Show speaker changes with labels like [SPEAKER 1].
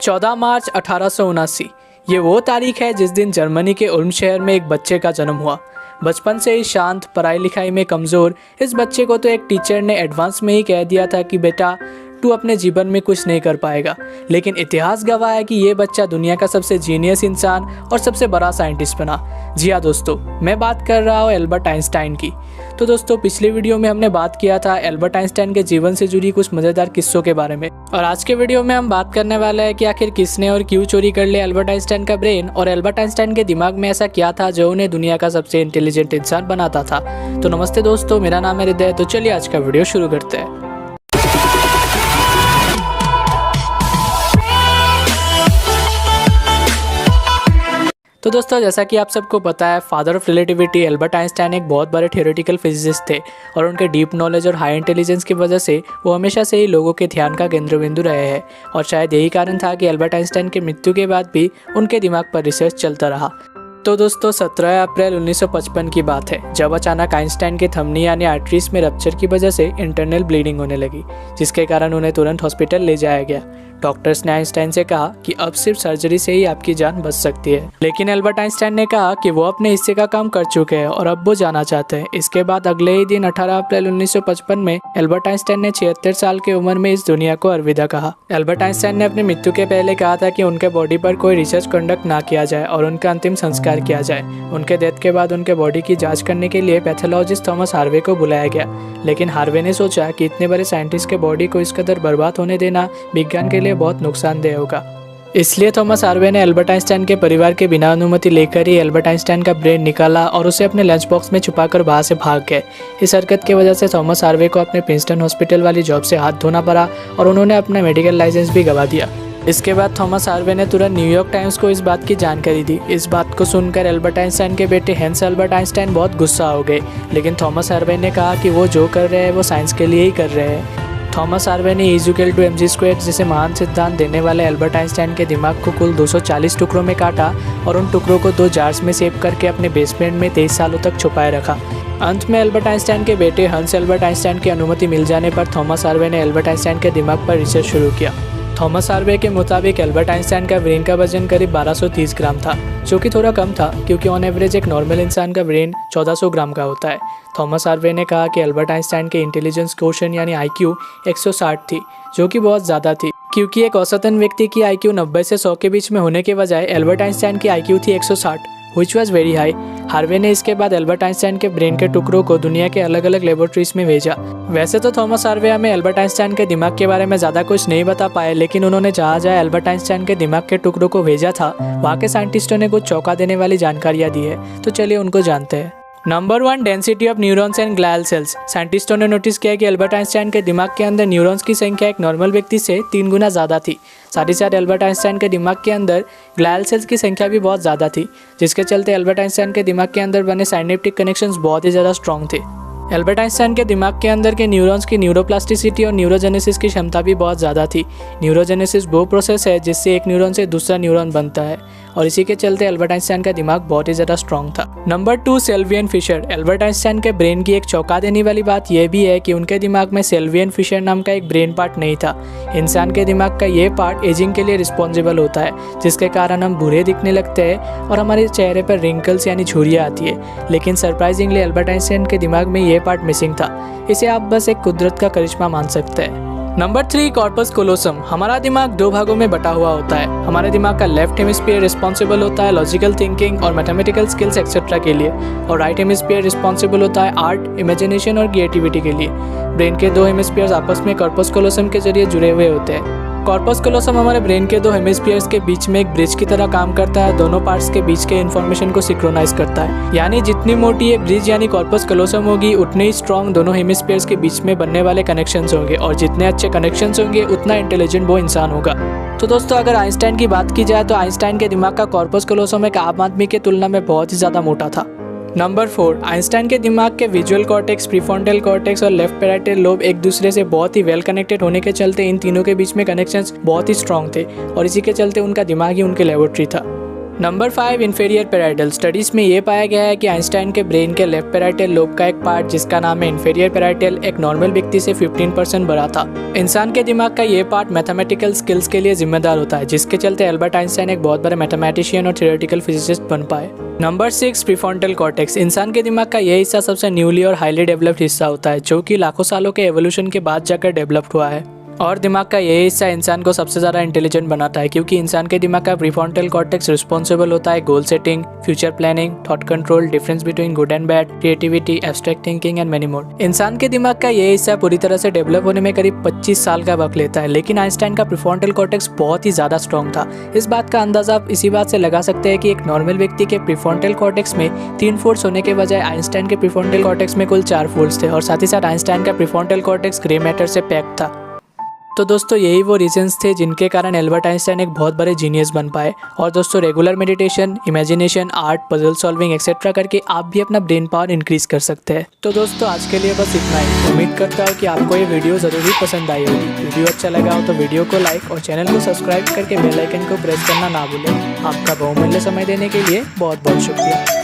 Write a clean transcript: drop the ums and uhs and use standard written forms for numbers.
[SPEAKER 1] 14 मार्च 1879 ये वो तारीख है जिस दिन जर्मनी के उल्म शहर में एक बच्चे का जन्म हुआ। बचपन से ही शांत, पढ़ाई लिखाई में कमज़ोर इस बच्चे को तो एक टीचर ने एडवांस में ही कह दिया था कि बेटा तू अपने जीवन में कुछ नहीं कर पाएगा। लेकिन इतिहास गवाह है कि ये बच्चा दुनिया का सबसे जीनियस इंसान और सबसे बड़ा साइंटिस्ट बना। जी हाँ दोस्तों, मैं बात कर रहा हूँ एल्बर्ट आइंस्टाइन की। तो दोस्तों, पिछले वीडियो में हमने बात किया था एल्बर्ट आइंस्टाइन के जीवन से जुड़ी कुछ मज़ेदार किस्सों के बारे में, और आज के वीडियो में हम बात करने वाले हैं कि आखिर किसने और क्यों चोरी कर लिया एल्बर्ट आइंस्टाइन का ब्रेन, और एल्बर्ट आइंस्टाइन के दिमाग में ऐसा क्या था जो उन्हें दुनिया का सबसे इंटेलिजेंट इंसान बनाता था। तो नमस्ते दोस्तों, मेरा नाम है हृदय। तो चलिए आज का वीडियो शुरू करते हैं। तो दोस्तों, जैसा कि आप सबको पता है, father of relativity Albert Einstein एक बहुत बड़े थियोरेटिकल फिजिसिस्ट थे, और उनके डीप नॉलेज और हाई इंटेलिजेंस की वजह से वो हमेशा से ही लोगों के ध्यान का केंद्र बिंदु रहे हैं। और शायद यही कारण था कि एल्बर्ट आइंस्टाइन की मृत्यु के बाद भी उनके दिमाग पर रिसर्च चलता रहा। तो दोस्तों, 17 अप्रैल 1955 की बात है, जब अचानक आइंस्टाइन के थमनी यानी आर्टरीज में रप्चर की वजह से इंटरनल ब्लीडिंग होने लगी, जिसके कारण उन्हें तुरंत हॉस्पिटल ले जाया गया। डॉक्टर्स ने आइंस्टाइन से कहा कि अब सिर्फ सर्जरी से ही आपकी जान बच सकती है, लेकिन एल्बर्ट आइंस्टाइन ने कहा कि वो अपने हिस्से का काम कर चुके हैं और अब वो जाना चाहते हैं। इसके बाद अगले ही दिन 18 अप्रैल 1955 में एल्बर्ट आइंस्टाइन ने 76 साल की उम्र में इस दुनिया को अलविदा कहा। एल्बर्ट आइंस्टाइन ने अपनी मृत्यु के पहले कहा था कि उनके बॉडी पर कोई रिसर्च कंडक्ट ना किया जाए और उनका अंतिम संस्कार किया जाए। उनके डेथ के बाद उनके बॉडी की जांच करने के लिए पैथोलॉजिस्ट थॉमस हार्वे को बुलाया गया, लेकिन हार्वे ने सोचा कि इतने बड़े साइंटिस्ट के बॉडी को इस कदर बर्बाद होने देना विज्ञान के लिए बहुत नुकसानदेह होगा। इसलिए थॉमस हार्वे ने एल्बर्ट आइंस्टाइन के परिवार के बिना अनुमति लेकर ही एल्बर्ट आइंस्टाइन का ब्रेन निकाला और उसे अपने लंच बॉक्स में छुपाकर वहां से भाग गए। इस हरकत की वजह से थॉमस हार्वे को अपने प्रिंसटन हॉस्पिटल वाली जॉब से हाथ धोना पड़ा और उन्होंने अपना मेडिकल लाइसेंस भी गंवा दिया। इसके बाद थॉमस हार्वे ने तुरंत न्यूयॉर्क टाइम्स को इस बात की जानकारी दी। इस बात को सुनकर एल्बर्ट आइंस्टाइन के बेटे हैंस एल्बर्ट आइंस्टाइन बहुत गुस्सा हो गए, लेकिन थॉमस हार्वे ने कहा कि वो जो कर रहे हैं वो साइंस के लिए ही कर रहे हैं। थॉमस हार्वे ने E=mc² जैसे महान सिद्धांत देने वाले एल्बर्ट आइंस्टाइन के दिमाग को कुल 240 टुकड़ों में काटा और उन टुकड़ों को 2 जार्स में सेव करके अपने बेसमेंट में 23 सालों तक छुपाए रखा। अंत में एल्बर्ट आइंस्टाइन के बेटे हंस एल्बर्ट आइंस्टाइन की अनुमति मिल जाने पर थॉमस हार्वे ने एल्बर्ट आइंस्टाइन के दिमाग पर रिसर्च शुरू किया। थॉमस हार्वे के मुताबिक एल्बर्ट आइंस्टाइन का ब्रेन का वजन करीब 1230 ग्राम था, जो कि थोड़ा कम था क्योंकि ऑन एवरेज एक नॉर्मल इंसान का ब्रेन 1400 ग्राम का होता है। थॉमस हार्वे ने कहा कि एल्बर्ट आइंस्टाइन के इंटेलिजेंस क्वोशिएंट यानी IQ 160 थी, जो कि बहुत ज़्यादा थी, क्योंकि एक औसतन व्यक्ति की IQ 90 से 100 के बीच में होने के बजाय एल्बर्ट आइंस्टाइन की IQ थी 160, which was very high। Harvey ने इसके बाद एल्बर्ट आइंस्टाइन के ब्रेन के टुकड़ों को दुनिया के अलग अलग लेबोरेटरीज में भेजा। वैसे तो थॉमस हार्वे हमें एल्बर्ट आइंस्टाइन के दिमाग के बारे में ज़्यादा कुछ नहीं बता पाए, लेकिन उन्होंने जहाँ जहाँ एल्बर्ट आइंस्टाइन के दिमाग के टुकड़ों को भेजा था, वहाँ के साइंटिस्टों ने कुछ चौंका देने वाली जानकारियाँ दी है। तो चलिए उनको जानते हैं। Number 1, density of neurons and glial cells. साइंटिस्टों ने नोटिस किया कि एल्बर्ट आइंस्टाइन के दिमाग के अंदर न्यूरॉन्स की संख्या एक नॉर्मल व्यक्ति से 3 गुना ज़्यादा थी। साथ ही साथ एल्बर्ट आइंस्टाइन के दिमाग के अंदर ग्लायल सेल्स की संख्या भी बहुत ज़्यादा थी, जिसके चलते एल्बर्ट आइंस्टाइन के दिमाग के अंदर बने साइनेप्टिक कनेक्शंस बहुत ही ज़्यादा स्ट्रॉन्ग थे। एल्बर्ट आइंस्टाइन के दिमाग के अंदर के न्यूरॉन्स की न्यूरोप्लास्टिसिटी और न्यूरोजेनेसिस की क्षमता भी बहुत ज़्यादा थी। न्यूरोजेनेसिस वो प्रोसेस है जिससे एक न्यूरॉन से दूसरा न्यूरॉन बनता है, और इसी के चलते एल्बर्ट आइंस्टाइन का दिमाग बहुत ही ज़्यादा स्ट्रॉन्ग था। Number 2, sylvian fissure. Albert Einstein के ब्रेन की एक चौंका देने वाली बात यह भी है कि उनके दिमाग में सेल्वियन फिशर नाम का एक ब्रेन पार्ट नहीं था। इंसान के दिमाग का ये पार्ट एजिंग के लिए रिस्पॉन्सिबल होता है, जिसके कारण हम बूढ़े दिखने लगते हैं और हमारे चेहरे पर रिंकल्स यानी झुर्रियाँ आती है। लेकिन सरप्राइजिंगली एल्बर्ट आइंस्टाइन के दिमाग में ये पार्ट मिसिंग था। इसे आप बस एक कुदरत का करिश्मा मान सकते हैं। Number 3, corpus callosum. हमारा दिमाग 2 भागों में बटा हुआ होता है। हमारे दिमाग का लेफ्ट हेमिस्फीयर रिस्पॉन्सिबल होता है लॉजिकल थिंकिंग और मैथमेटिकल स्किल्स एक्सेट्रा के लिए, और राइट हेमिस्फीयर रिस्पॉन्सिबल होता है आर्ट, इमेजिनेशन और क्रिएटिविटी के लिए। ब्रेन के 2 हेमिस्फीयर्स आपस में कॉर्पस कोलोसम के जरिए जुड़े हुए होते हैं। कॉर्पस कोलोसम हमारे ब्रेन के 2 हेमिस्फीयर्स के बीच में एक ब्रिज की तरह काम करता है। दोनों पार्ट्स के बीच के इन्फॉर्मेशन को सिंक्रोनाइज करता है, यानी जितनी मोटी ये ब्रिज यानी कॉर्पस कोलोसम होगी, उतने ही स्ट्रॉन्ग दोनों हेमिस्फीयर्स के बीच में बनने वाले कनेक्शंस होंगे, और जितने अच्छे कनेक्शंस होंगे उतना इंटेलिजेंट वो इंसान होगा। तो दोस्तों, अगर आइंस्टाइन की बात की जाए तो आइंस्टाइन के दिमाग का कॉर्पस कोलोसम एक आम आदमी की तुलना में बहुत ही ज़्यादा मोटा था। नंबर 4, आइंस्टाइन के दिमाग के विजुअल कॉर्टेक्स, प्रीफ्रंटल कॉर्टेक्स और लेफ्ट पैराइटल लोब एक दूसरे से बहुत ही वेल कनेक्टेड होने के चलते इन तीनों के बीच में कनेक्शंस बहुत ही स्ट्रॉन्ग थे, और इसी के चलते उनका दिमाग ही उनकी लेबोरेटरी था। Number 5, inferior parietal. स्टडीज में ये पाया गया है कि आइंस्टाइन के ब्रेन के लेफ्ट पैराइटल लोब का एक पार्ट जिसका नाम है इन्फीरियर पैराइटल एक नॉर्मल व्यक्ति से 15% बड़ा था। इंसान के दिमाग का ये पार्ट मैथमेटिकल स्किल्स के लिए जिम्मेदार होता है, जिसके चलते एल्बर्ट आइंस्टाइन एक बहुत बड़े मैथमेटिशियन और थियोरेटिकल फिजिसिस्ट बन पाए। Number 6, prefrontal cortex. इंसान के दिमाग का यह हिस्सा सबसे न्यूली और हाईली डेवलप्ड हिस्सा होता है, जो कि लाखों सालों के एवोल्यूशन के बाद जाकर डेवलप्ड हुआ है। और दिमाग का यही हिस्सा इंसान को सबसे ज़्यादा इंटेलिजेंट बनाता है, क्योंकि इंसान के दिमाग का प्रीफ्रंटल कॉर्टेक्स रिस्पॉन्सिबल होता है goal setting, future planning, thought control, difference between good and bad, creativity, abstract thinking and many more. इंसान के दिमाग का यह हिस्सा पूरी तरह से डेवलप होने में करीब 25 साल का वक्त लेता है, लेकिन आइंस्टाइन का प्रीफ्रंटल कॉर्टेक्स बहुत ही ज़्यादा स्ट्रॉन्ग था। इस बात का अंदाजा आप इसी बात से लगा सकते हैं कि एक नॉर्मल व्यक्ति के प्रीफ्रंटल कॉर्टेक्स में 3 फोल्ड्स होने के बजाय आइंस्टाइन के प्रीफ्रंटल कॉर्टेक्स में कुल 4 फोल्ड्स थे, और साथ ही साथ आइंस्टाइन का प्रीफ्रंटल कॉर्टेक्स ग्रे मैटर से पैक्ड था। तो दोस्तों यही वो रीजंस थे जिनके कारण एल्बर्ट आइंस्टाइन एक बहुत बड़े जीनियस बन पाए। और दोस्तों regular meditation, imagination, art, puzzle solving etcetera करके आप भी अपना ब्रेन पावर इंक्रीज कर सकते हैं। तो दोस्तों आज के लिए बस इतना ही। उम्मीद करता हूँ कि आपको ये वीडियो ज़रूर ही पसंद आई होगी। वीडियो अच्छा लगा हो तो वीडियो को लाइक और चैनल को सब्सक्राइब करके बेल आइकन को प्रेस करना ना भूलें। आपका बहुमूल्य समय देने के लिए बहुत बहुत शुक्रिया।